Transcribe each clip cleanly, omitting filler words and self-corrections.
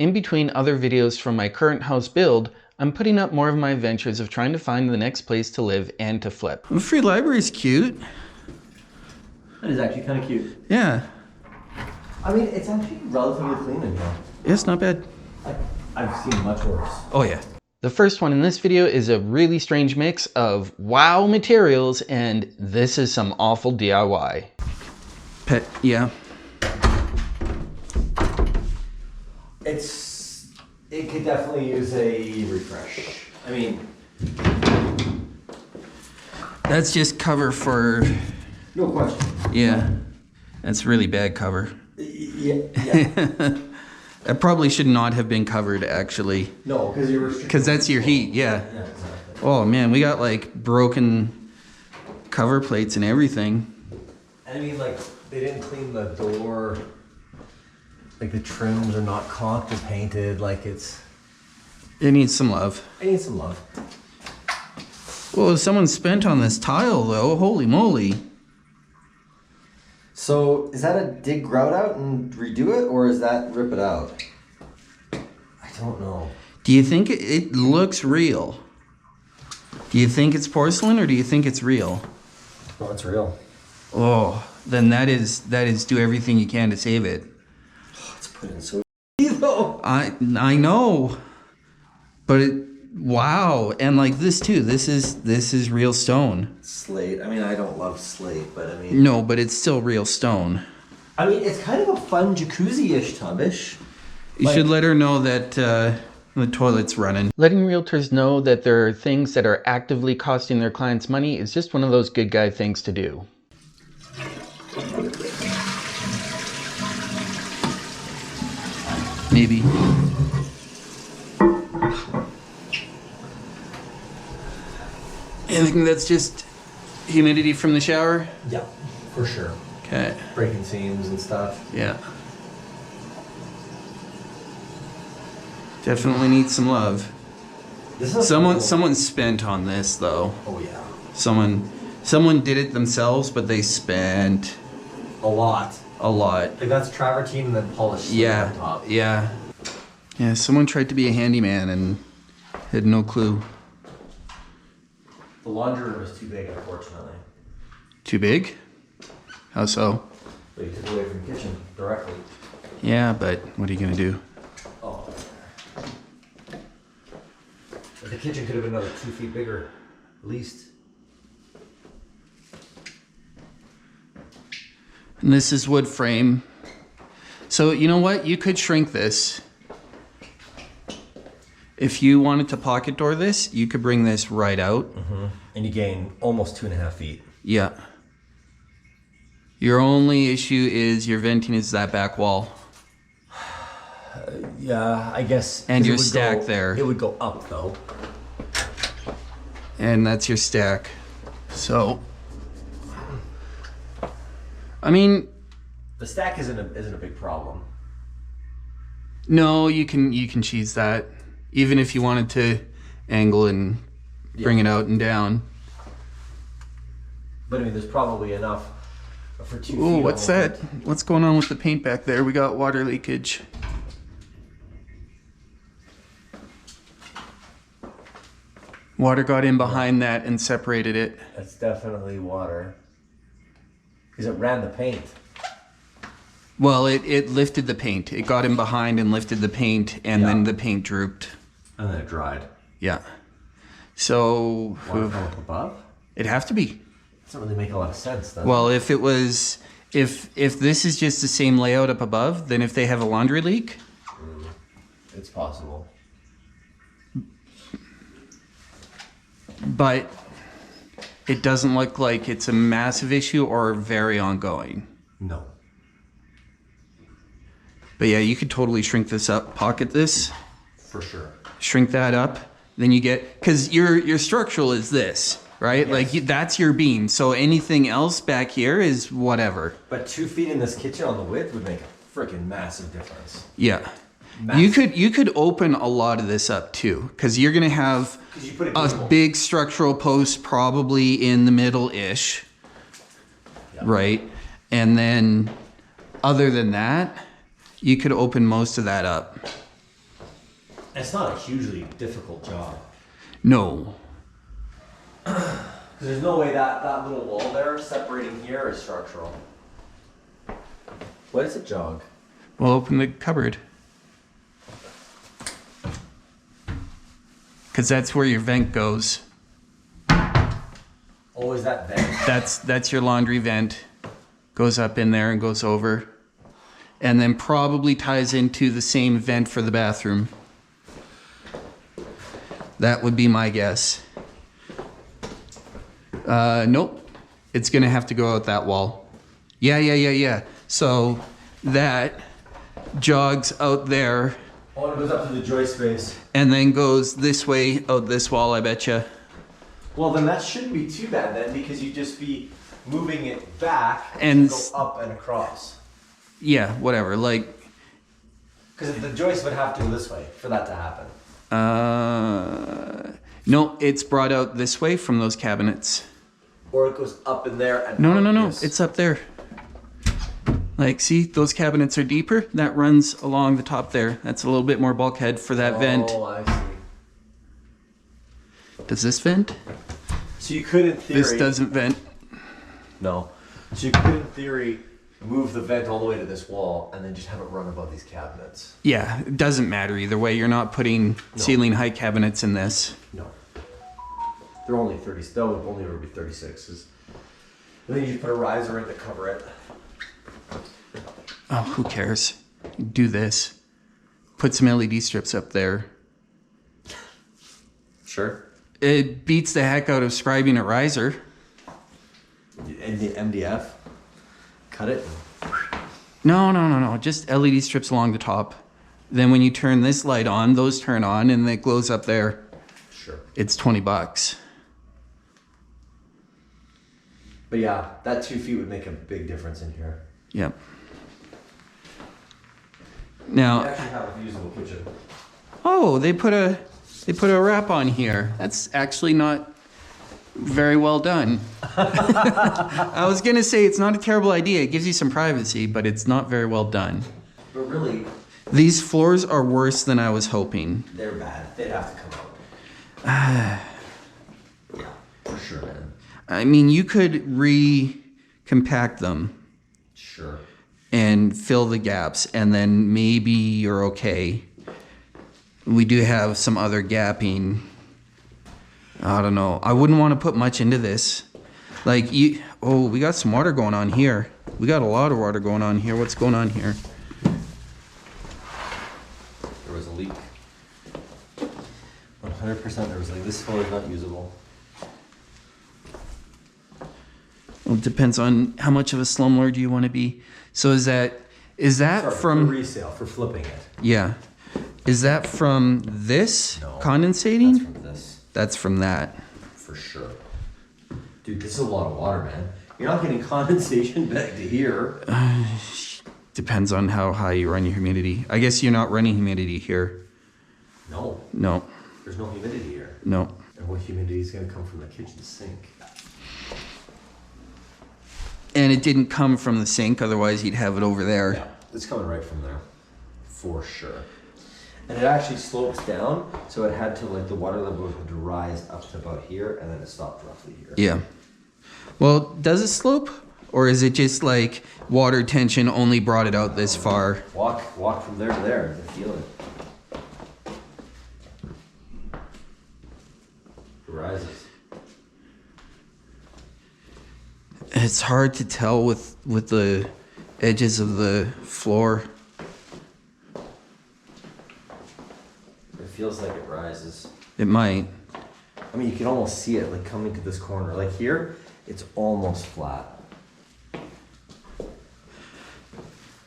In between other videos from my current house build, I'm putting up more of my adventures of trying to find the next place to live and to flip. The free library is cute. That is actually kind of cute. Yeah. I mean, it's actually relatively clean in here. It's not bad. I've seen much worse. Oh yeah. The first one in this video is a really strange mix of wow materials and this is some awful DIY. Yeah. It could definitely use a refresh. I mean, that's just cover for... No question. Yeah. That's really bad cover. Yeah. That probably should not have been covered, actually. No, because you're restricted. Because that's your heat, yeah. Yeah, exactly. Oh man, we got like broken cover plates and everything. And I mean, like, they didn't clean the door. Like, the trims are not caulked or painted. Like, it needs some love. It needs some love. Well, someone spent on this tile, though. Holy moly. So, is that a dig grout out and redo it, or is that rip it out? I don't know. Do you think it looks real? Do you think it's porcelain, or do you think it's real? No, it's real. Oh, then that is do everything you can to save it. Oh, it's put in so though. I know, but wow, and like this too. This is real stone. Slate. I mean, I don't love slate, but I mean. No, but it's still real stone. I mean, it's kind of a fun jacuzzi-ish tubish. You should let her know that the toilet's running. Letting realtors know that there are things that are actively costing their clients money is just one of those good guy things to do. Maybe. I think that's just humidity from the shower? Yeah, for sure. Okay. Breaking seams and stuff. Yeah. Definitely needs some love. This is Someone spent on this though. Oh yeah. Someone did it themselves, but they spent a lot. A lot. Like that's travertine and then polished on top. Yeah. Yeah, someone tried to be a handyman and had no clue. The laundry room is too big, unfortunately. Too big? How so? But you took away from the kitchen directly. Yeah, but what are you gonna do? Oh. But the kitchen could have been another 2 feet bigger, at least. And this is wood frame. So you know what? You could shrink this. If you wanted to pocket door this, you could bring this right out. Mm-hmm. And you gain almost 2.5 feet. Yeah. Your only issue is your venting is that back wall. Yeah, I guess. And your stack there. It would go up though. And that's your stack. So, I mean, the stack isn't a big problem. No, you can cheese that. Even if you wanted to angle and bring it out and down. But I mean, there's probably enough for 2 feet. Ooh, what's that? What's going on with the paint back there? We got water leakage. Water got in behind that and separated it. That's definitely water. Because it ran the paint. Well, it lifted the paint. It got in behind and lifted the paint, and then the paint drooped. And then it dried. Yeah. So... Water from up above? It'd have to be. Doesn't really make a lot of sense, does Well, if it was... If this is just the same layout up above, then if they have a laundry leak... It's possible. But it doesn't look like it's a massive issue or very ongoing. No. But yeah, you could totally shrink this up, pocket this. For sure. Shrink that up. Then you get, because your structural is this, right? Yes. Like that's your beam. So anything else back here is whatever. But 2 feet in this kitchen on the width would make a freaking massive difference. Yeah. Massive. You could open a lot of this up too, because you're gonna have a big structural post probably in the middle-ish, right? And then other than that, you could open most of that up. It's not a hugely difficult job. No. Because there's no way that little wall there separating here is structural. What is it, jog? We'll open the cupboard. Because that's where your vent goes. Oh, is that vent? That's your laundry vent. Goes up in there and goes over. And then probably ties into the same vent for the bathroom. That would be my guess. Nope. It's gonna have to go out that wall. Yeah. So that jogs out there. Oh, it goes up to the joist space. And then goes this way out this wall, I betcha. Well, then that shouldn't be too bad then, because you'd just be moving it back and go up and across. Yeah, whatever. Like, because the joist would have to go this way for that to happen. No, it's brought out this way from those cabinets. Or it goes up in there and No. It's up there. Like, see, those cabinets are deeper. That runs along the top there. That's a little bit more bulkhead for that vent. Oh, I see. Does this vent? So you could, in theory... This doesn't vent. No. So you could, in theory, move the vent all the way to this wall and then just have it run above these cabinets. Yeah, it doesn't matter either way. You're not putting ceiling height cabinets in this. No. They're only 30. That would only ever be 36s. And then you put a riser in to cover it. Oh, who cares? Do this. Put some LED strips up there. Sure. It beats the heck out of scribing a riser. And the MDF. Cut it. No. Just LED strips along the top. Then when you turn this light on, those turn on and it glows up there. Sure. It's $20. But yeah, that 2 feet would make a big difference in here. Yep. Now, We actually have a usable kitchen. oh, they put a wrap on here. That's actually not very well done. I was gonna say it's not a terrible idea. It gives you some privacy, but it's not very well done. But really, These floors are worse than I was hoping. they're bad. They'd have to come out. Yeah, for sure, man. I mean, you could recompact them Sure. and fill the gaps, and then maybe you're okay. We do have some other gapping. I don't know. I wouldn't want to put much into this. Like, we got some water going on here. We got a lot of water going on here. What's going on here? There was a leak. 100% there was a leak. This floor is not usable. Well, it depends on how much of a slumlord you want to be. So is that Sorry, from for resale, for flipping it. Yeah. Is that from this No, condensating? That's from this, That's from that. for sure. Dude, this is a lot of water, man. You're not getting condensation back to here. Depends on how high you run your humidity. I guess you're not running humidity here. No, No. there's no humidity here. No. And what humidity is going to come from the kitchen sink? And it didn't come from the sink, otherwise you'd have it over there. Yeah, it's coming right from there, for sure. And it actually slopes down, so it had to, like, the water level had to rise up to about here, and then it stopped roughly here. Yeah. Well, does it slope? Or is it just like water tension only brought it out this far? Walk from there to there and feel it. It rises. It's hard to tell with the edges of the floor. It feels like it rises. It might. I mean, you can almost see it, like, coming to this corner. Like here, it's almost flat.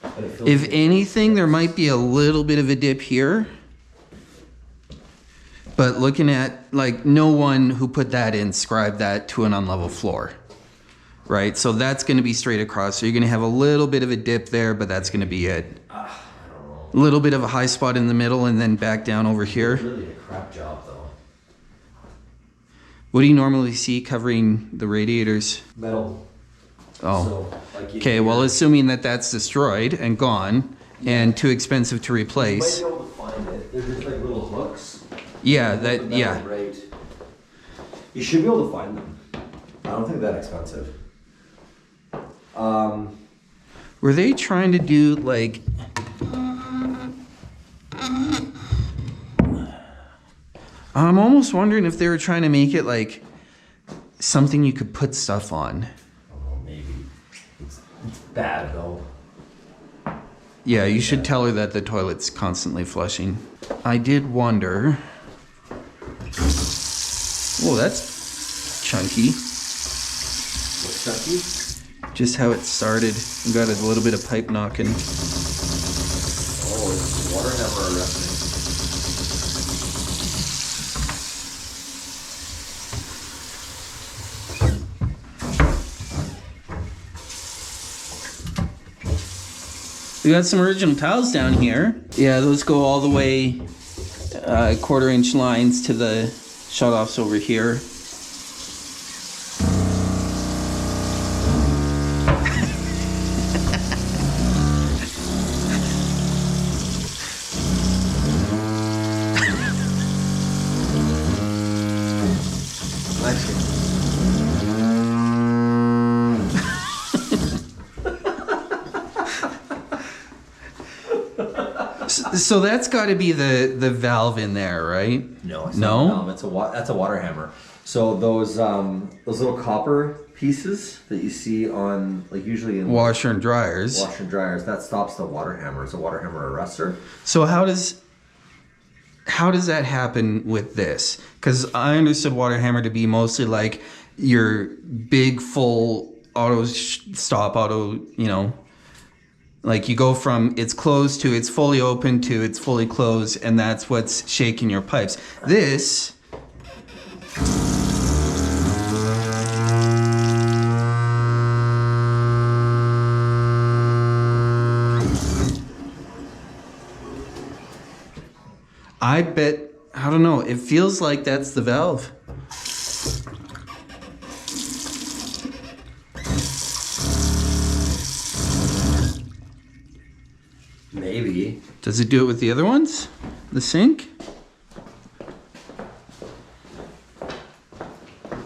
But it feels If like anything, there might be a little bit of a dip here. But looking at, like, no one who put that in scribed that to an unlevel floor. Right? So that's going to be straight across. So you're going to have a little bit of a dip there, but that's going to be it. I don't know. A little bit of a high spot in the middle and then back down over here. It's really a crap job, though. What do you normally see covering the radiators? Metal. Oh. So, like, Okay, well, assuming that that's destroyed and gone and too expensive to you might replace. be able to find find it. They're just like little hooks. Yeah, Put them yeah. Right. You should be able to find them. I don't think that expensive. Were they trying to do like... I'm almost wondering if they were trying to make it like something you could put stuff on. Oh, maybe. It's bad though. Yeah, you should tell her that the toilet's constantly flushing. I did wonder... Oh, that's chunky. What's chunky? Just how it started. We got a little bit of pipe knocking. Oh, it's water hammer arresting. We got some original tiles down here. Yeah, those go all the way 1/4-inch lines to the shut-offs over here. So that's got to be the valve in there, right? No, it's not a valve. That's a water hammer. So those little copper pieces that you see on like usually in Washer and dryers. washer and dryers, that stops the water hammer. It's a water hammer arrestor. So how does that happen with this? Because I understood water hammer to be mostly like your big full auto stop auto, you know. Like you go from it's closed to it's fully open to it's fully closed, and that's what's shaking your pipes. This I bet, I don't know, it feels like that's the valve. Maybe. Does it do it with the other ones? The sink?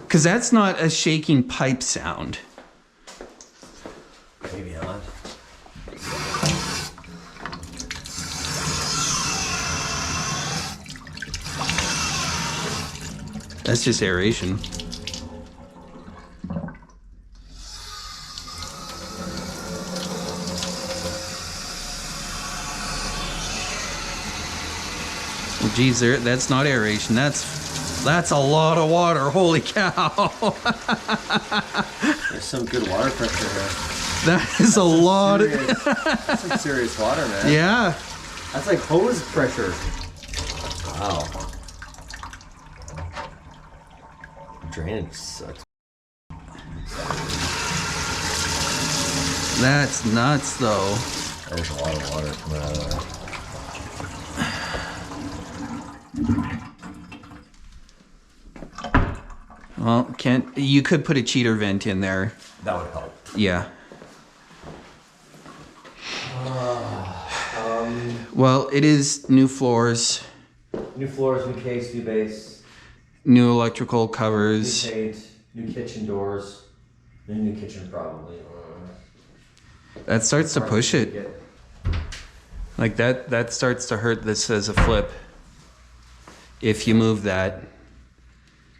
Because that's not a shaking pipe sound. Maybe not. That's just aeration. Well, geez, that's not aeration. That's a lot of water. Holy cow! There's some good water pressure here. That is a lot. That's like serious water, man. Yeah. That's like hose pressure. Wow. Drainage sucks. That's nuts, though. There's a lot of water coming out of there. Well, you could put a cheater vent in there. That would help. Yeah. Well, it is new floors, New floors, new case, new base, new electrical new covers. paint, new kitchen doors, new kitchen probably. That starts to push it. Like that starts to hurt this as a flip. If you move that.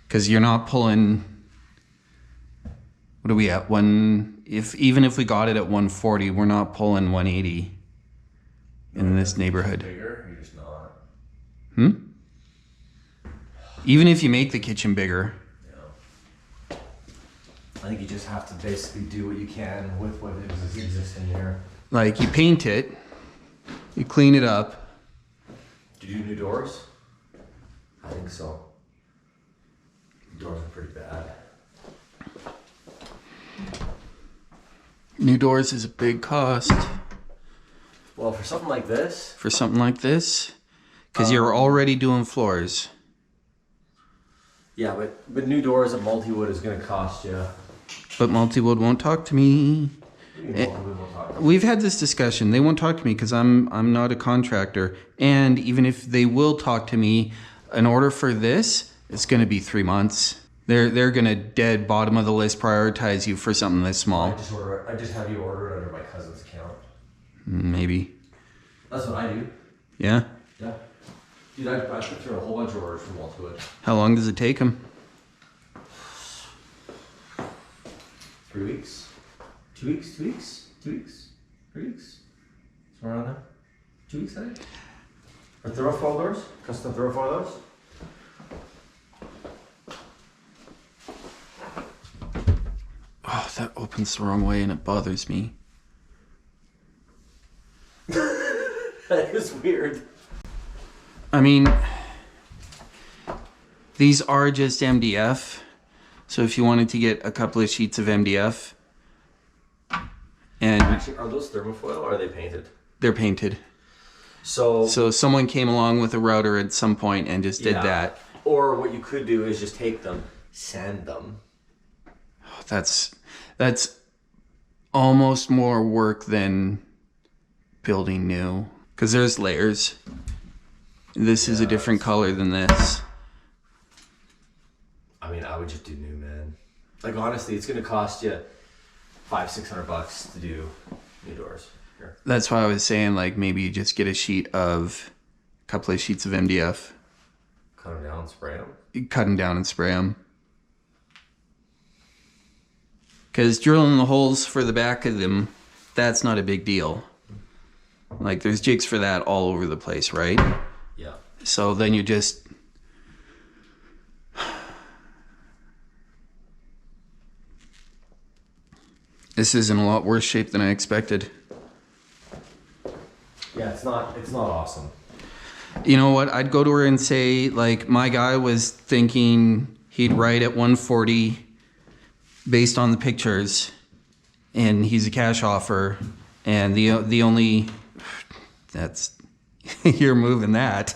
Because you're not pulling, what are we at? Even if we got it at 140, we're not pulling 180 in this neighborhood. Bigger, you're just not. Even if you make the kitchen bigger. Yeah. I think you just have to basically do what you can with what is existing here. Like you paint it, you clean it up. Did you do new doors? I think so. Doors are pretty bad. New doors is a big cost. Well, for something like this. For something like this, because you're already doing floors. Yeah, but new doors at multi-wood is going to cost you. But multi-wood won't talk to me. We've had this discussion. They won't talk to me because I'm not a contractor. And even if they will talk to me, in order for this, it's going to be 3 months. They're going to dead bottom of the list prioritize you for something this small. I just have you order it under my cousin's account. Maybe. That's what I do. Yeah? Yeah. Dude, I threw a whole bunch of orders from Wall to it. How long does it take them? 3 weeks. 2 weeks? 2 weeks? 2 weeks? 3 weeks? Somewhere around there. 2 weeks, I think. Or thoroughfall doors? Custom thoroughfall doors? Oh, that opens the wrong way and it bothers me. That is weird. I mean, these are just MDF. So if you wanted to get a couple of sheets of MDF, and actually, are those thermofoil or are they painted? They're painted. So someone came along with a router at some point and just did that. Or what you could do is just take them, sand them. That's almost more work than building new, because there's layers. This is a different color than this. I mean, I would just do new, man. Like, honestly, it's gonna cost you $500-600 to do new doors. Here. That's why I was saying, like, maybe you just get a couple of sheets of MDF. Cut them down and spray them. You cut them down and spray them. Because drilling the holes for the back of them, that's not a big deal. Like, there's jigs for that all over the place, right? Yeah. So then you just... This is in a lot worse shape than I expected. Yeah, it's not awesome. You know what? I'd go to her and say, like, my guy was thinking he'd write at 140 based on the pictures, and he's a cash offer, and the only... That's... You're moving that.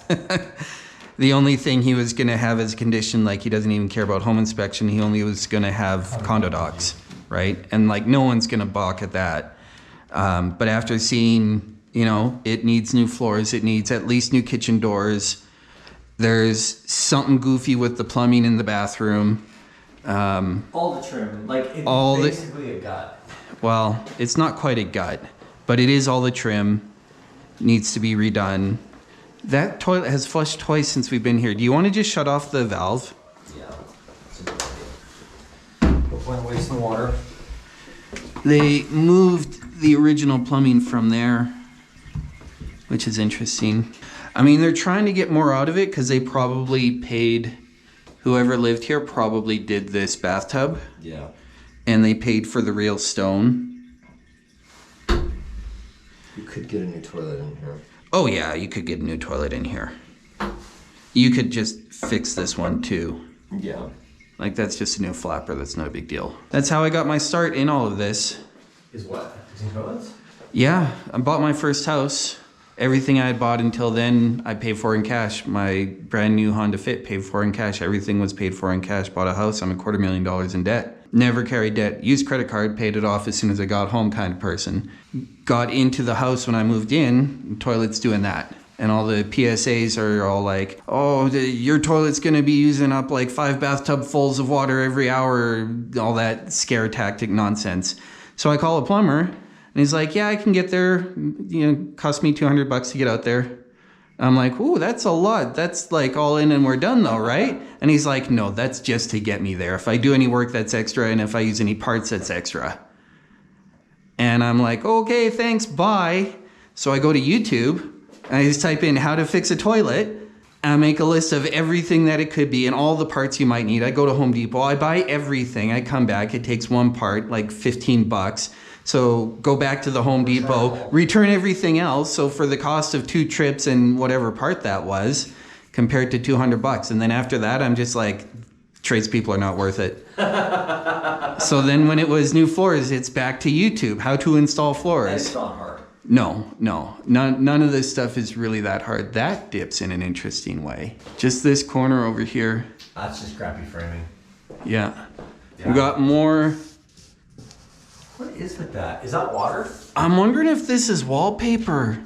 The only thing he was going to have as a condition, like, he doesn't even care about home inspection, he only was going to have condo docs, right? And, like, no one's going to balk at that. But after seeing... You know, it needs new floors. It needs at least new kitchen doors. There's something goofy with the plumbing in the bathroom. All the trim, like it's basically a gut. Well, it's not quite a gut, but it is all the trim. Needs to be redone. That toilet has flushed twice since we've been here. Do you want to just shut off the valve? Yeah, it's a good idea. No point in wasting water. They moved the original plumbing from there, which is interesting. I mean, they're trying to get more out of it because they probably paid, whoever lived here probably did this bathtub. Yeah. And they paid for the real stone. You could get a new toilet in here. Oh yeah, you could get a new toilet in here. You could just fix this one too. Yeah. Like, that's just a new flapper, that's not a big deal. That's how I got my start in all of this. Is what? Fixing toilets? Yeah, I bought my first house. Everything I had bought until then, I paid for in cash. My brand new Honda Fit paid for in cash. Everything was paid for in cash. Bought a house, I'm $250,000 in debt. Never carried debt. Used credit card, paid it off as soon as I got home kind of person. Got into the house when I moved in, toilet's doing that. And all the PSAs are all like, oh, your toilet's gonna be using up like 5 bathtub fulls of water every hour, all that scare tactic nonsense. So I call a plumber. And he's like, yeah, I can get there. You know, cost me $200 to get out there. I'm like, ooh, that's a lot. That's like all in and we're done though, right? And he's like, no, that's just to get me there. If I do any work, that's extra. And if I use any parts, that's extra. And I'm like, okay, thanks, bye. So I go to YouTube and I just type in how to fix a toilet. And I make a list of everything that it could be and all the parts you might need. I go to Home Depot, I buy everything. I come back, it takes one part, like $15. So go back to the Home Depot, return everything else. So for the cost of 2 trips and whatever part that was, compared to $200. And then after that, I'm just like, tradespeople are not worth it. So then when it was new floors, it's back to YouTube, how to install floors. It's not hard. No, none of this stuff is really that hard. That dips in an interesting way. Just this corner over here. That's just crappy framing. Yeah. We got more. What is with that? Is that water? I'm wondering if this is wallpaper.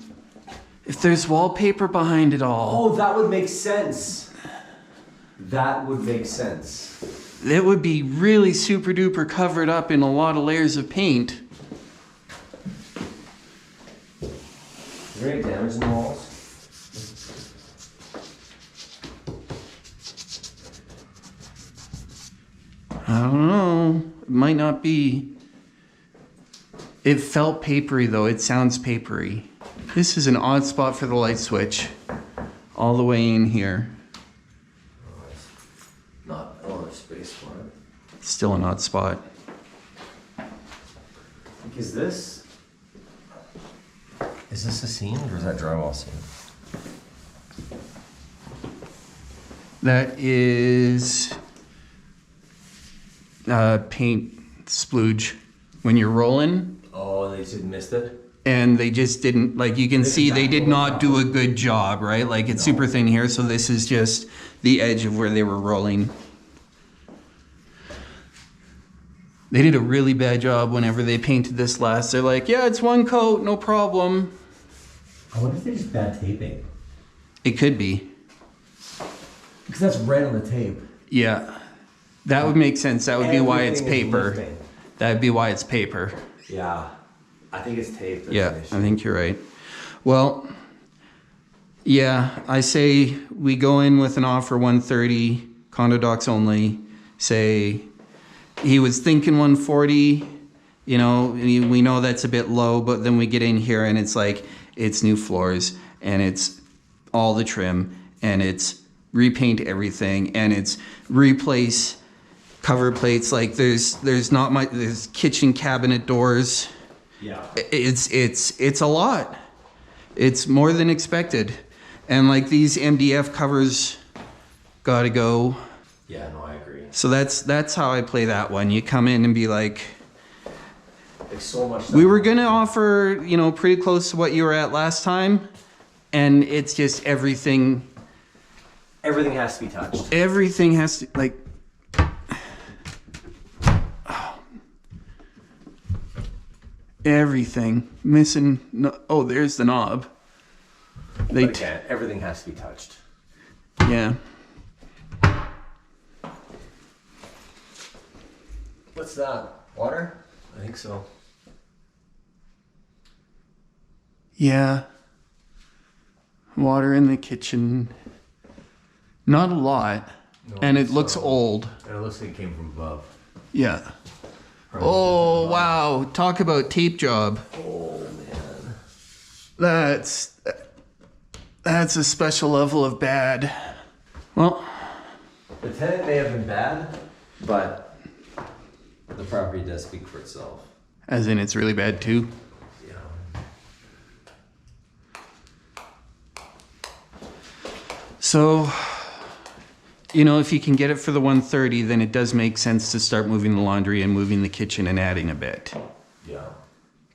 If there's wallpaper behind it all. Oh, that would make sense. That would make sense. It would be really super duper covered up in a lot of layers of paint. Is there any damage in the walls? I don't know. It might not be. It felt papery though. It sounds papery. This is an odd spot for the light switch. All the way in here. Not a lot of space for it. Still an odd spot. Is this a seam or is that drywall seam? That is paint splooge when you're rolling. Oh, they just missed it? And they just didn't, like you can see, they did not do a good job, right? Like it's super thin here, so this is just the edge of where they were rolling. They did a really bad job whenever they painted this last. They're like, yeah, it's one coat, no problem. I wonder if they're just bad taping. It could be. Because that's red on the tape. Yeah. That would make sense. That would be why it's Everything is paper. lifting. That would be why it's paper. Yeah. I think it's tape. That's Yeah, an issue. I think you're right. Well, yeah, I say we go in with an offer 130, condo docs only. Say he was thinking 140, you know, we know that's a bit low, but then we get in here and it's like, it's new floors and it's all the trim and it's repaint everything and it's replace cover plates. Like there's not much, there's kitchen cabinet doors. Yeah. It's a lot. It's more than expected. And like these MDF covers gotta go. Yeah, no, I agree. So that's how I play that one. You come in and be like, Like so much stuff. we were gonna offer, you know, pretty close to what you were at last time. And it's just everything Everything has to be touched. Everything has to, like, everything missing. No, oh, there's the knob. But again, everything has to be touched. Yeah. What's that? Water? I think so. Yeah. Water in the kitchen. Not a lot. No, And it looks old. And it looks like it came from above. Yeah. Oh, wow. Talk about tape job. Oh, man. That's a special level of bad. Well, The tenant may have been bad, but the property does speak for itself. as in it's really bad too. Yeah. So, you know, if you can get it for the 130, then it does make sense to start moving the laundry and moving the kitchen and adding a bit. Yeah.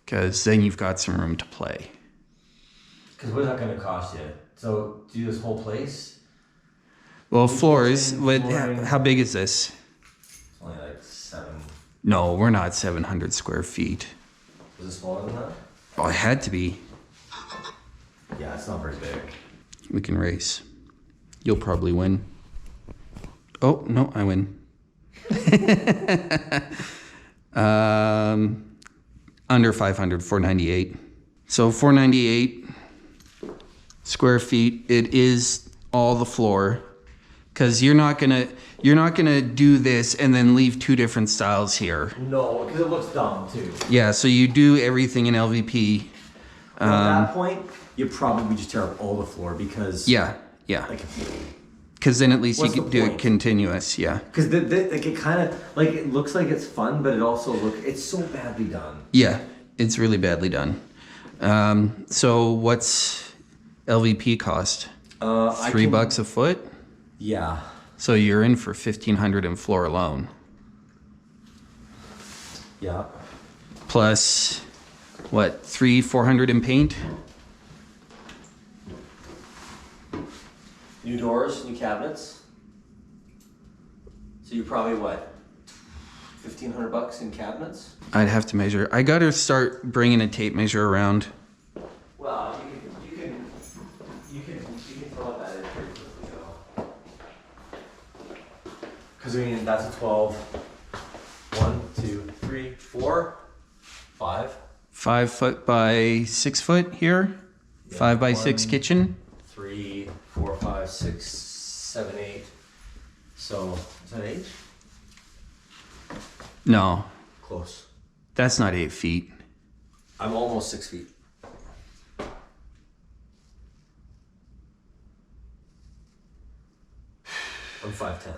Because then you've got some room to play. Because what is that going to cost you? So, do this whole place? Well, floors, flooring. how big is this? It's only like 7. No, we're not 700 square feet. Was it smaller than that? Oh, it had to be. Yeah, it's not very big. We can race. You'll probably win. Oh, no, I win. Under 500, 498. So 498 square feet. It is all the floor. Because you're not gonna do this and then leave two different styles here. No, because it looks dumb too. Yeah, so you do everything in LVP. At that point, you probably just tear up all the floor because Yeah. like Because then at least you What's could the do it point? continuous. Yeah. because like it kind of like it looks like it's fun, but it also it's so badly done. Yeah, it's really badly done. So what's LVP cost? $3 a foot? Yeah. So you're in for $1,500 in floor alone. Yeah. Plus, what, $300-400 in paint? New doors, new cabinets. So you're probably what? $1,500 in cabinets. I'd have to measure. I gotta start bringing a tape measure around. Well, you can throw that in pretty quickly though. Because I mean, that's a 12. 1, 2, 3, 4, 5. 5 foot by 6 foot here. Yeah, 5 by 1, 6 kitchen. 3, 4, 5, 6, 7, 8. So is that 8? No, Close. that's not 8 feet. I'm almost 6 feet. I'm 5'10".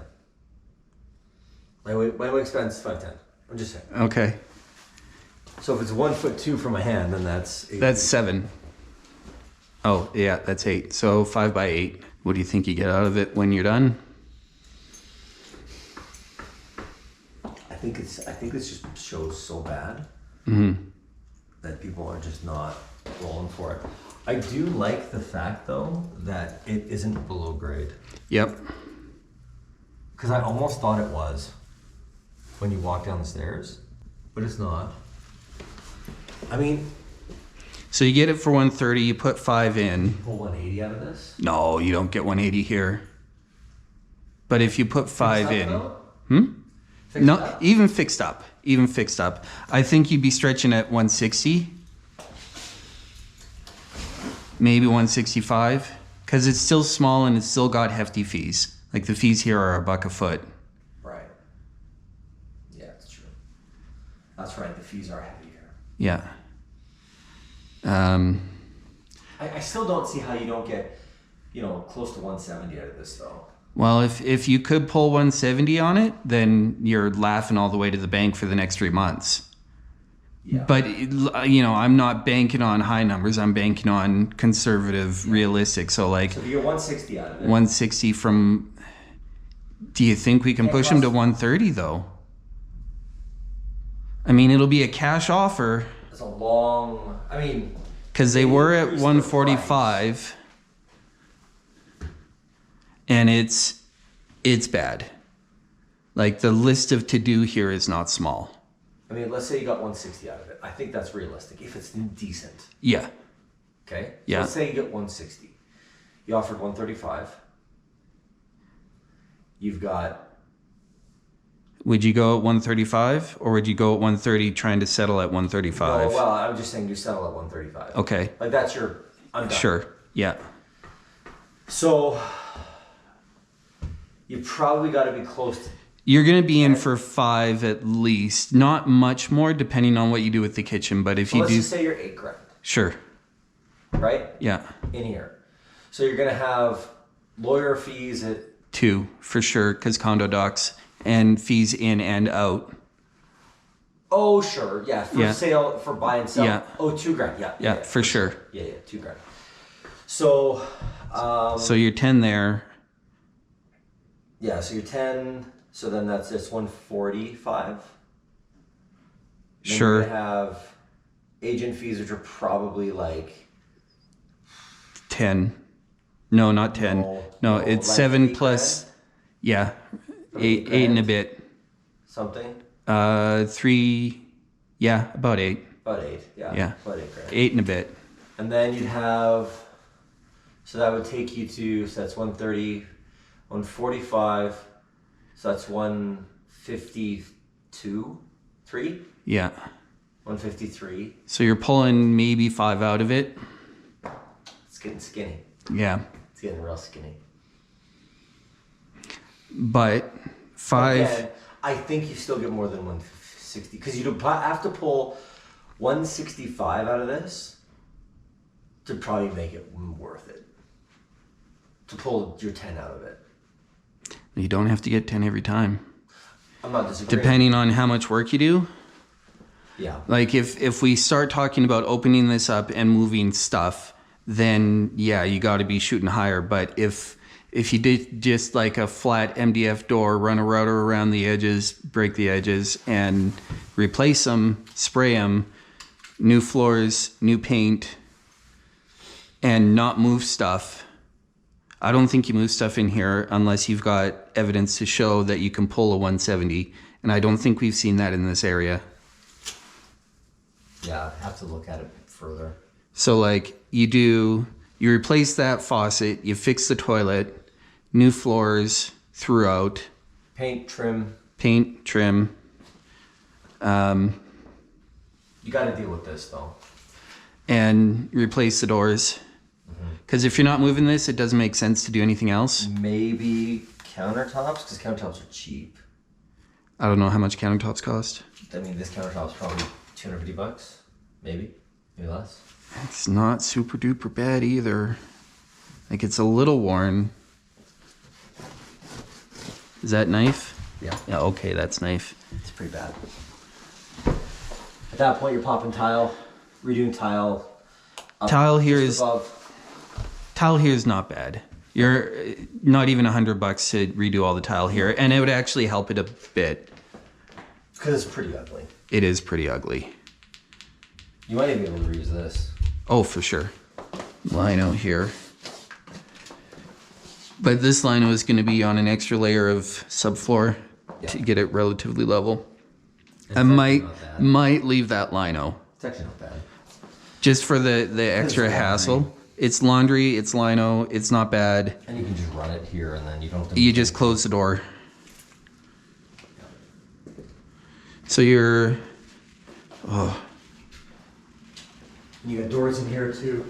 My wingspan is 5'10". I'm just saying. Okay, So if it's 1'2" from my hand, then that's 8 that's feet. 7. Oh, yeah, that's 8. So 5 by 8. What do you think you get out of it when you're done? I think this just shows so bad that people are just not rolling for it. I do like the fact though that it isn't below grade. Yep. Because I almost thought it was when you walk down the stairs, but it's not. I mean, So you get it for 130, you put 5 in. pull 180 out of this. No, you don't get 180 here. But if you put 5 Fixed up, in. though? Fixed No, up? even fixed up. Even fixed up. I think you'd be stretching at 160. Maybe 165. Because it's still small and it's still got hefty fees. Like the fees here are $1 a foot. Right. Yeah, that's true. That's right. The fees are heavier. Yeah. I still don't see how you don't get, close to 170 out of this though. Well, if you could pull 170 on it, then you're laughing all the way to the bank for the next 3 months. Yeah. But, I'm not banking on high numbers. I'm banking on conservative, realistic. So, like, So you get 160 out of it. 160 from... Do you think we can push them to 130, though? I mean, it'll be a cash offer It's a long. because they were at increased the 145, and it's bad. Like, the list of to-do here is not small. Let's say you got 160 out of it. I think that's realistic if it's decent. Yeah. Okay. So Yeah. let's say you get 160. You offered 135. You've got. Would you go at 135, or would you go at 130 trying to settle at 135? No, well, I'm just saying you settle at 135. Okay. Like that's your. I'm done. Sure. Yeah. So. You probably got to be close to. You're going to be in for 5 at least. Not much more, depending on what you do with the kitchen. But if So you let's do... just say you're $8,000. Sure. Right? Yeah. In here. So you're going to have lawyer fees at. 2, for sure, because condo docs and fees in and out. Oh, sure. Yeah. For sale, for buy and sell. Yeah. Oh, $2,000. Yeah. Yeah, for sure. Yeah, $2,000. So. So you're 10 there. Yeah, so you're 10. So then that's just 145. Then Sure. You have agent fees, which are probably like 10. No, not 10. No, it's like 7 $8,000? plus... Yeah. $8,000? 8 and a bit. Something. 3... Yeah, about 8. About 8. Yeah. Yeah. About $8,000. 8 and a bit. And then you'd have. So that would take you to. So that's 130, 145. So that's 152, 3. Yeah. 153. So you're pulling maybe 5 out of it. It's getting skinny. Yeah. It's getting real skinny. But 5... Again, I think you still get more than 160 because you have to pull 165 out of this to probably make it worth it. To pull your 10 out of it. You don't have to get 10 every time. I'm not disagreeing. Depending on how much work you do. Yeah. Like if we start talking about opening this up and moving stuff, then yeah, you got to be shooting higher. But if you did just like a flat MDF door, run a router around the edges, break the edges, and replace them, spray them, new floors, new paint, and not move stuff. I don't think you move stuff in here unless you've got evidence to show that you can pull a 170 And I don't think we've seen that in this area. Yeah, I have to look at it further. So like you replace that faucet, you fix the toilet, new floors throughout. Paint, trim. Paint, trim. You got to deal with this though. And replace the doors. Because if you're not moving this, it doesn't make sense to do anything else. Maybe countertops, because countertops are cheap. I don't know how much countertops cost. I mean, this countertop's probably $250, maybe less. It's not super duper bad either. Like it's a little worn. Is that knife? Yeah. Yeah, okay, that's knife. It's pretty bad. At that point, you're popping tile, redoing tile. Tile here is above. Tile here is not bad. You're not even $100 to redo all the tile here, and it would actually help it a bit. Because it's pretty ugly. It is pretty ugly. You might even be able to reuse this. Oh, for sure. Lino here. But this lino is going to be on an extra layer of subfloor to get it relatively level. I might leave that lino. It's actually not bad. Just for the extra hassle. It's laundry, it's lino, it's not bad. And you can just run it here and then you don't have to... You just close the door. So you're... Oh. You got doors in here too.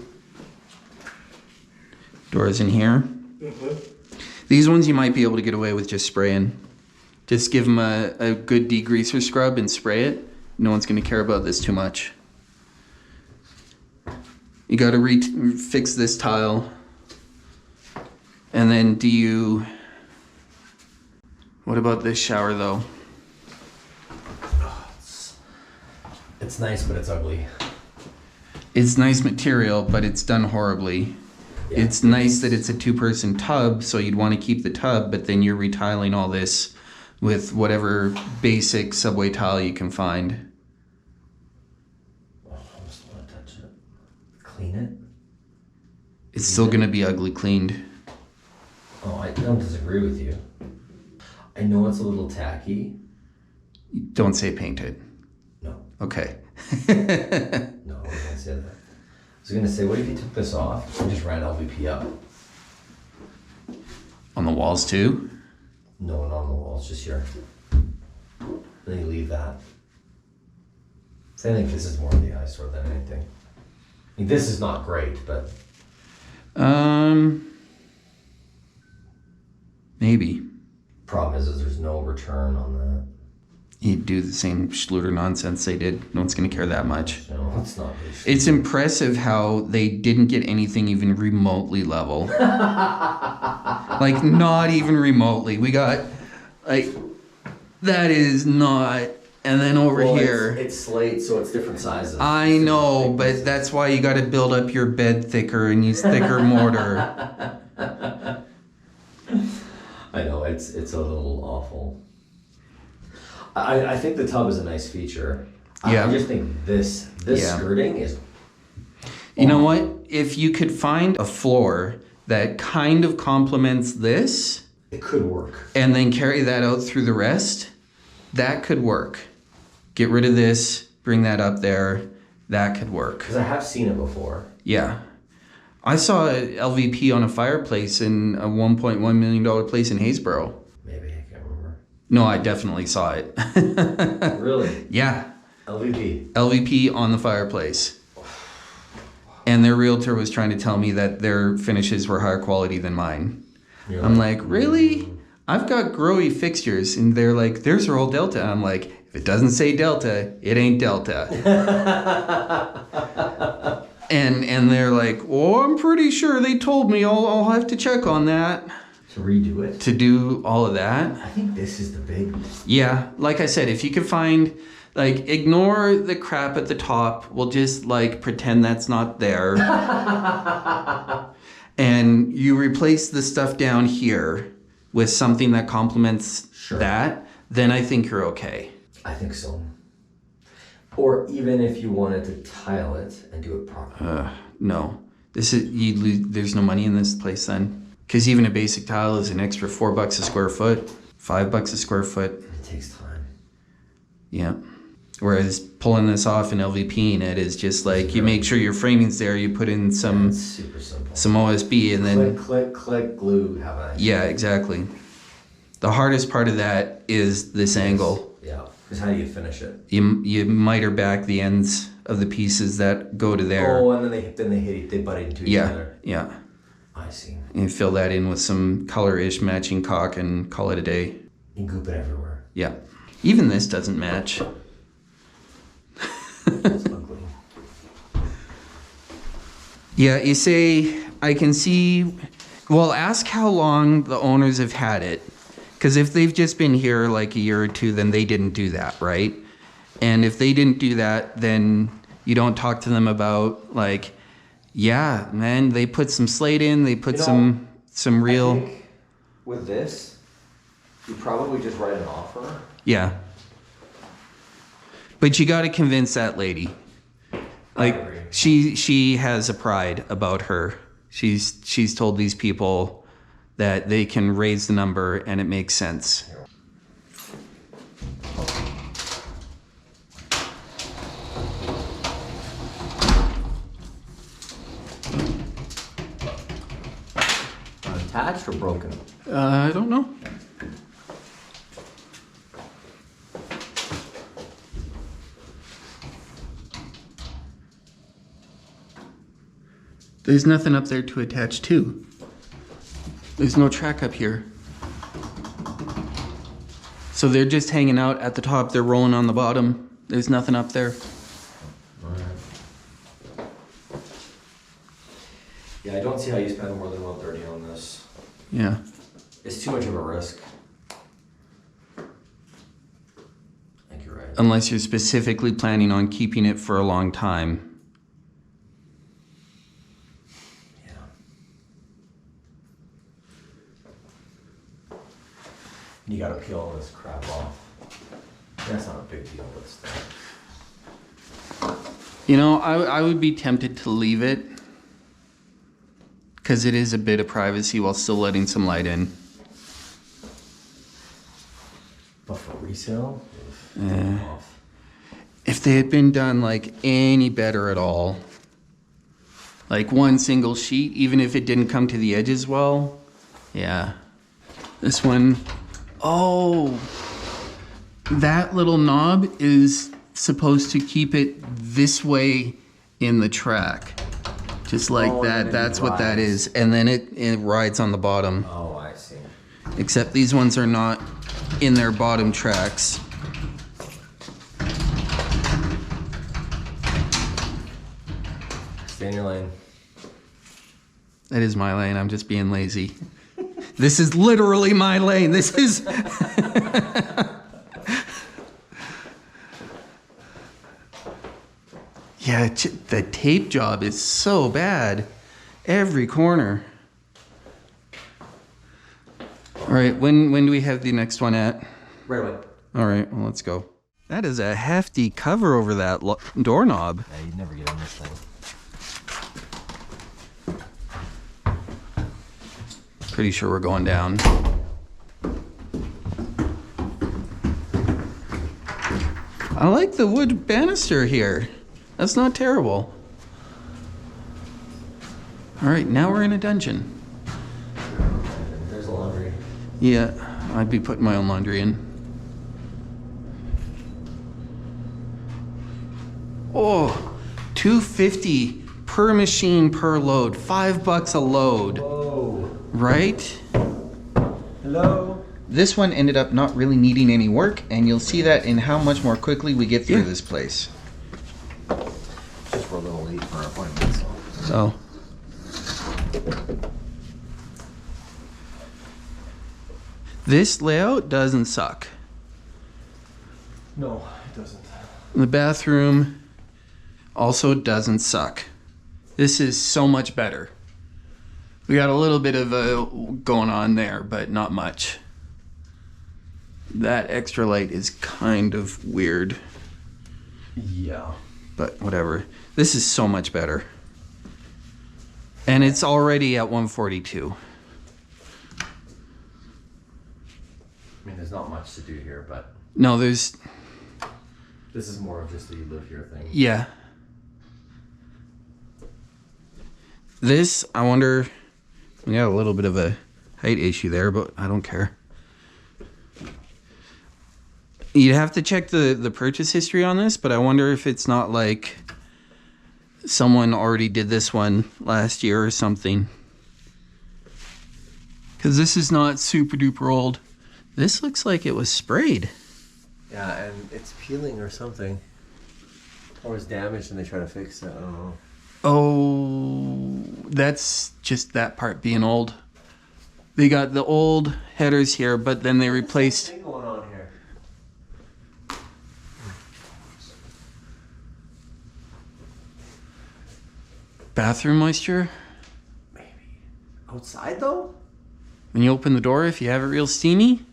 Doors in here. These ones you might be able to get away with just spraying. Just give them a good degreaser scrub and spray it. No one's going to care about this too much. You got to fix this tile. And then what about this shower though? It's nice, but it's ugly. It's nice material, but it's done horribly. Yeah. It's nice that it's a 2-person tub, so you'd want to keep the tub, but then you're retiling all this with whatever basic subway tile you can find. Oh, I just want to touch it. Clean it. It's still going to be ugly cleaned. Oh, I don't disagree with you. I know it's a little tacky. Don't say painted. No. Okay. No, I was going to say that. I was going to say, what if you took this off and just ran LVP up? On the walls too? No, not on the walls, just here. Then you leave that. So I think this is more of the eyesore than anything. I mean, this is not great, but... Maybe. Problem is there's no return on that. You do the same Schluter nonsense they did. No one's going to care that much. No, it's not really true. It's impressive how they didn't get anything even remotely level. Like, not even remotely. We got, like, that is not... And then over here... It's slate, so it's different sizes. I know, but that's why you got to build up your bed thicker and use thicker mortar. I know, it's a little awful. I think the tub is a nice feature. Yeah. I just think this skirting is... You know what? If you could find a floor that kind of complements this... It could work. And then carry that out through the rest, that could work. Get rid of this, bring that up there, that could work. Because I have seen it before. Yeah. I saw LVP on a fireplace in a $1.1 million place in Haysboro. Maybe, I can't remember. No, I definitely saw it. Really? Yeah. LVP. LVP on the fireplace. And their realtor was trying to tell me that their finishes were higher quality than mine. I'm like, really? I've got growy fixtures. And they're like, there's Roll Delta. And I'm like, if it doesn't say Delta, it ain't Delta. and they're like, oh, I'm pretty sure they told me I'll have to check on that. To redo it? To do all of that. I think this is the big... Yeah, like I said, if you could find... Like, ignore the crap at the top. We'll just, like, pretend that's not there. And you replace the stuff down here with something that complements that, then I think you're okay. I think so. Or even if you wanted to tile it and do it properly. No. There's no money in this place then. Because even a basic tile is an extra $4 a square foot, $5 a square foot. It takes time. Yeah. Whereas pulling this off and LVPing it is just like, you make sure your framing's there, you put in some It's super simple. some OSB and then... Click, glue, have a nice... Yeah, exactly. The hardest part of that is this angle. Yeah, because how do you finish it? You miter back the ends of the pieces that go to there. Oh, and then they butt into each other. Yeah. I see. And fill that in with some color-ish matching caulk and call it a day. You goop it everywhere. Yeah. Even this doesn't match. It's ugly. Yeah, you say, I can see... Well, ask how long the owners have had it. Because if they've just been here like a year or two, then they didn't do that, right? And if they didn't do that, then you don't talk to them about, like, yeah, man, they put some slate in, they put some real... I think with this, you probably just write an offer. Yeah. But you got to convince that lady. Like, she has a pride about her. She's told these people that they can raise the number and it makes sense. Attached or broken? I don't know. There's nothing up there to attach to. There's no track up here. So they're just hanging out at the top. They're rolling on the bottom. There's nothing up there. Yeah, I don't see how you spend more than 130 on this. Yeah. It's too much of a risk. I think you're right. Unless you're specifically planning on keeping it for a long time. You gotta peel all this crap off. That's not a big deal, but still. You know, I would be tempted to leave it because it is a bit of privacy while still letting some light in. But for resale? Off. If they had been done like any better at all, like one single sheet, even if it didn't come to the edges well, yeah. This one... Oh, that little knob is supposed to keep it this way in the track. Just like that, that's what that is. And then it rides on the bottom. Oh, I see. Except these ones are not in their bottom tracks. Stay in your lane. That is my lane, I'm just being lazy. This is literally my lane. This is... Yeah, the tape job is so bad. Every corner. All right, when do we have the next one at? Right away. All right, well, let's go. That is a hefty cover over that doorknob. Yeah, you'd never get on this thing. Pretty sure we're going down. I like the wood banister here. That's not terrible. All right, now we're in a dungeon. There's laundry. Yeah, I'd be putting my own laundry in. Oh, $2.50 per machine per load. $5 a load. Whoa. Right? Hello? This one ended up not really needing any work, and you'll see that in how much more quickly we get through this place. Just we're a little late for our appointment, So. This layout doesn't suck. No, it doesn't. The bathroom also doesn't suck. This is so much better. We got a little bit of going on there, but not much. That extra light is kind of weird. Yeah. But whatever. This is so much better. And it's already at 142. I mean, there's not much to do here, but... No, there's... This is more of just a you live here thing. Yeah. This, I wonder, we got a little bit of a height issue there, but I don't care. You'd have to check the purchase history on this, but I wonder if it's not like someone already did this one last year or something. Because this is not super duper old. This looks like it was sprayed. Yeah, and it's peeling or something. Or it's damaged and they try to fix it. I don't know. Oh, that's just that part being old. They got the old headers here, but then they replaced... What's going on here? Bathroom moisture? Maybe. Outside though? When you open the door, if you have it real steamy?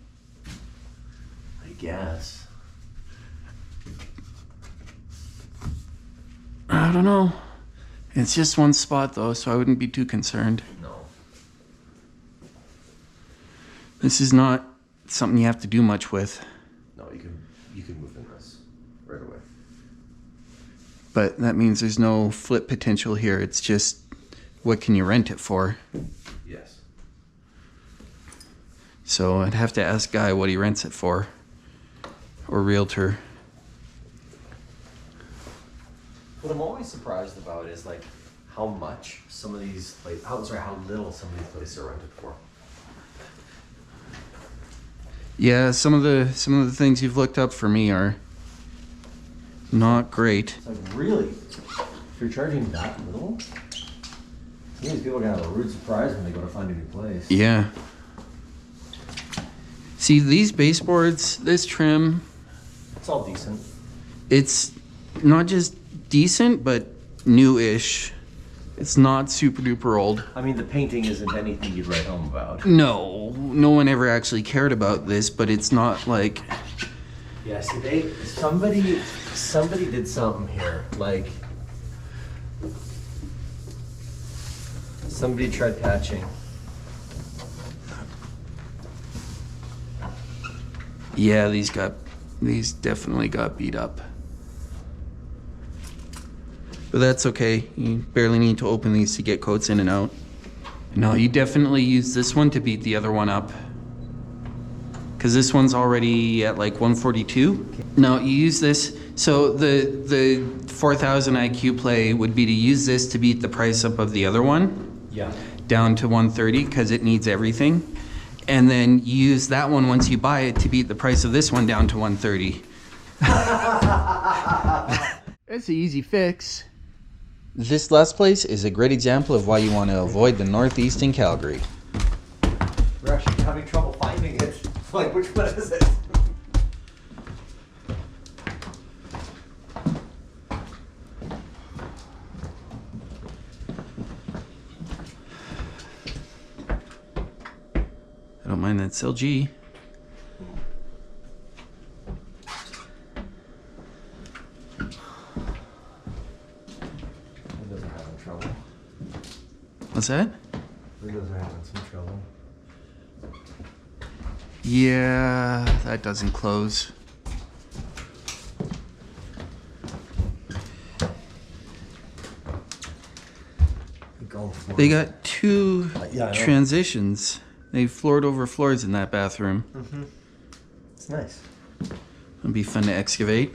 I guess. I don't know. It's just one spot though, so I wouldn't be too concerned. No. This is not something you have to do much with. No, you can move in this right away. But that means there's no flip potential here. It's just, what can you rent it for? Yes. So I'd have to ask Guy what he rents it for. Or Realtor. What I'm always surprised about is like how much some of these how little some of these places are rented for. Yeah, some of the things you've looked up for me are not great. It's like, really? If you're charging that little? Some of these people are gonna have a rude surprise when they go to find a new place. Yeah. See, these baseboards, this trim, It's all decent. it's not just decent, but new-ish. It's not super duper old. I mean, the painting isn't anything you'd write home about. No one ever actually cared about this, but it's not like... Yeah, see, somebody did something here. Like, somebody tried patching. Yeah, these definitely got beat up. But that's okay. You barely need to open these to get coats in and out. No, you definitely use this one to beat the other one up. Because this one's already at like 142. No, you use this. So the 4000 IQ play would be to use this to beat the price up of the other one. Yeah. Down to 130 because it needs everything. And then you use that one once you buy it to beat the price of this one down to 130. It's an easy fix. This last place is a great example of why you want to avoid the Northeast in Calgary. We're actually having trouble finding it. Like, which one is it? I don't mind that LG. Windows are having trouble. What's that? Windows are having some trouble. Yeah, that doesn't close. They got two Yeah, I know. transitions. They floored over floors in that bathroom. Mm-hmm. It's nice. It'd be fun to excavate.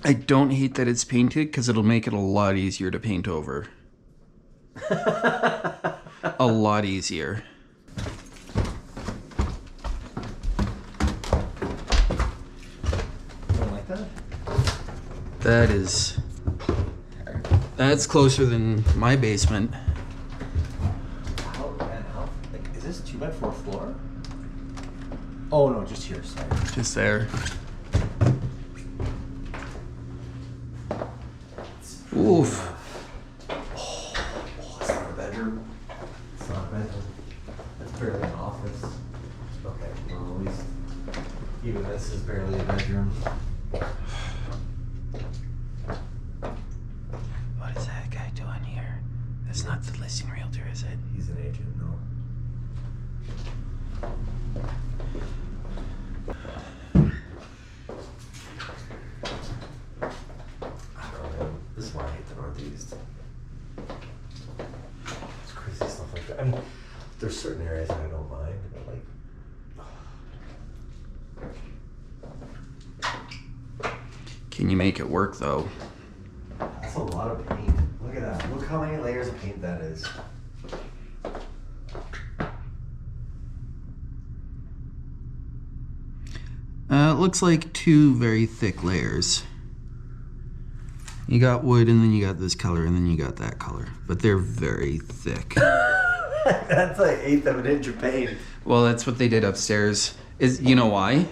I don't hate that it's painted because it'll make it a lot easier to paint over. A lot easier. You don't like that? That's closer than my basement. How, like, is this 2x4 floor? Oh no, just here, sorry. Just there. Oof. Oh, it's not a bedroom. It's not a bedroom. That's barely an office. Okay, well, at least even this is barely a bedroom. it. He's an agent, no. I don't know. This is why I hate the Northeast. It's crazy stuff like that. I mean, there's certain areas that I don't mind, but like. Can you make it work though? That's a lot of paint. Look at that. Look how many layers of paint that is. It looks like 2 very thick layers. You got wood, and then you got this color, and then you got that color. But they're very thick. That's like 1/8 of an inch of paint. Well, that's what they did upstairs. You know why?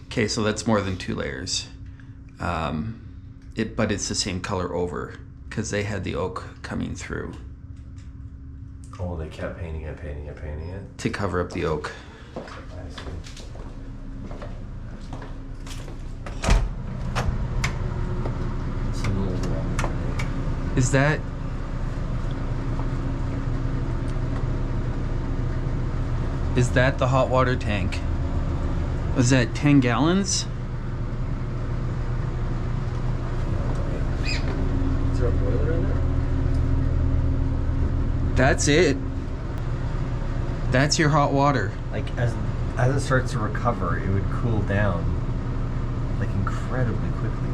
Okay, so that's more than 2 layers. But it's the same color over, because they had the oak coming through. Oh, they kept painting it. To cover up the oak. I see. Is that... Is that the hot water tank? Was that 10 gallons? Is there a boiler in there? That's it. That's your hot water. Like as it starts to recover, it would cool down like incredibly quickly.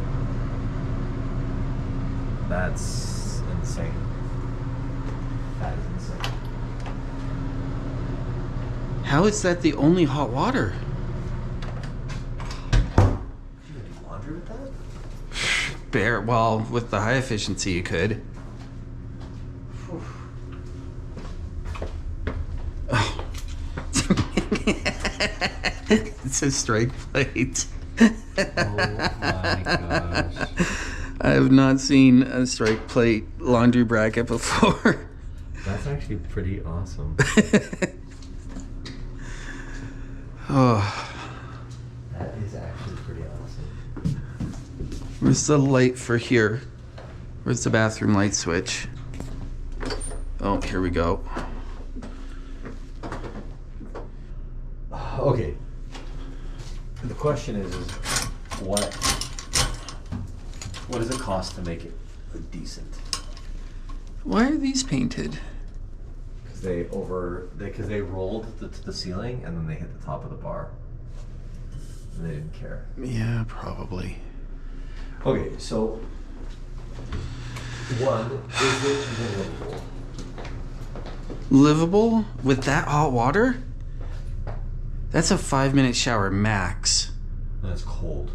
That's insane. That is insane. How is that the only hot water? You can do laundry with that? Well, with the high efficiency you could. Oh. It's a strike plate. Oh my gosh. I have not seen a strike plate laundry bracket before. That's actually pretty awesome. Oh. That is actually pretty awesome. Where's the light for here? Where's the bathroom light switch? Oh, here we go. Okay. The question is what does it cost to make it decent? Why are these painted? Because they rolled to the ceiling and then they hit the top of the bar. And they didn't care. Yeah, probably. Okay, so one, is it livable? Livable with that hot water? That's a 5-minute shower max. And it's cold.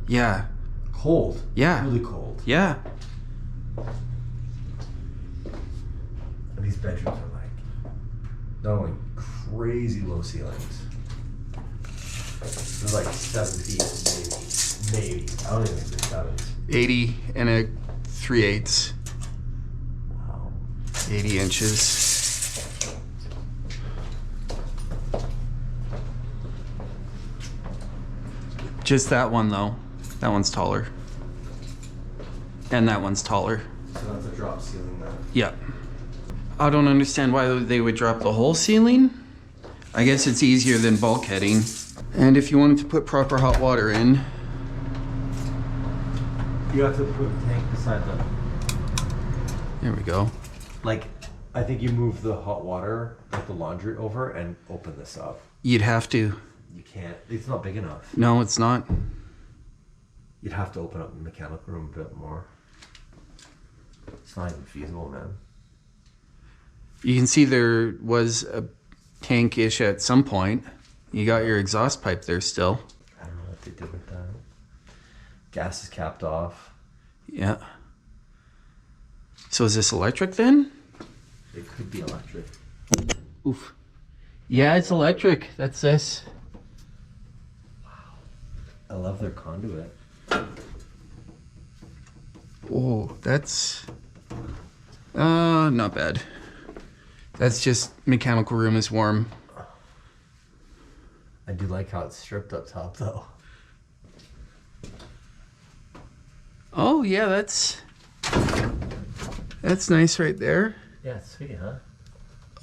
Yeah. Cold? Yeah. Really cold. Yeah. And these bedrooms are like, not only crazy low ceilings, they're like 7 feet, maybe. I don't even think they're 7s. 80 and a 3/8. Wow. 80 inches. Just that one though. That one's taller. And that one's taller. So that's a drop ceiling then. Yep. I don't understand why they would drop the whole ceiling. I guess it's easier than bulkheading. And if you wanted to put proper hot water in, You have to put a tank beside them. there we go. Like, I think you move the hot water, like the laundry over, and open this up. You'd have to. You can't. It's not big enough. No, it's not. You'd have to open up the mechanical room a bit more. It's not even feasible, man. You can see there was a tank-ish at some point. You got your exhaust pipe there still. I don't know what they did with that. Gas is capped off. Yeah. So is this electric then? It could be electric. Oof. Yeah, it's electric. That's this. I love their conduit. Oh, that's not bad. That's just mechanical room is warm. I do like how it's stripped up top, though. Oh yeah, that's nice right there. Yeah, it's sweet, huh?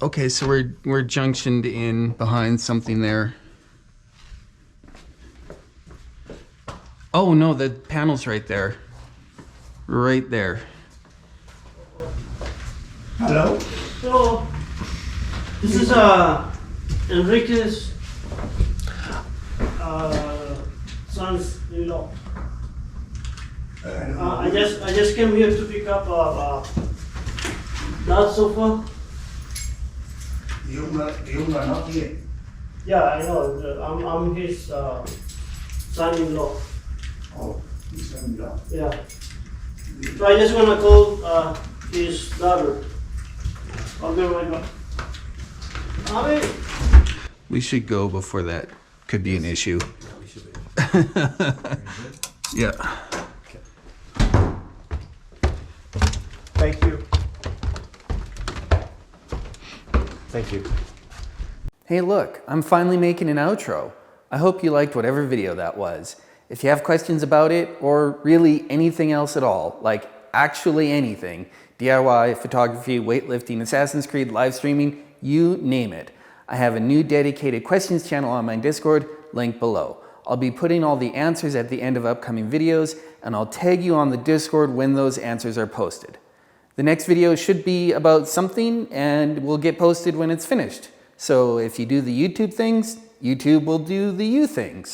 Okay, so we're junctioned in behind something there. Oh no, the panel's right there. Right there. Hello? So, this is Enrique's sons-in-law. I just came here to pick up that sofa. You are not here. Yeah, I know. I'm his son-in-law. Oh, he's coming down. Yeah. So I just wanna call his daughter. I'll be right back. Mommy. We should go before that could be an issue. We should be. Yeah. Thank you. Thank you. Hey look, I'm finally making an outro. I hope you liked whatever video that was. If you have questions about it, or really anything else at all, like actually anything, DIY, photography, weightlifting, Assassin's Creed, live streaming, you name it. I have a new dedicated questions channel on my Discord, link below. I'll be putting all the answers at the end of upcoming videos, and I'll tag you on the Discord when those answers are posted. The next video should be about something and will get posted when it's finished. So if you do the YouTube things, YouTube will do the you things.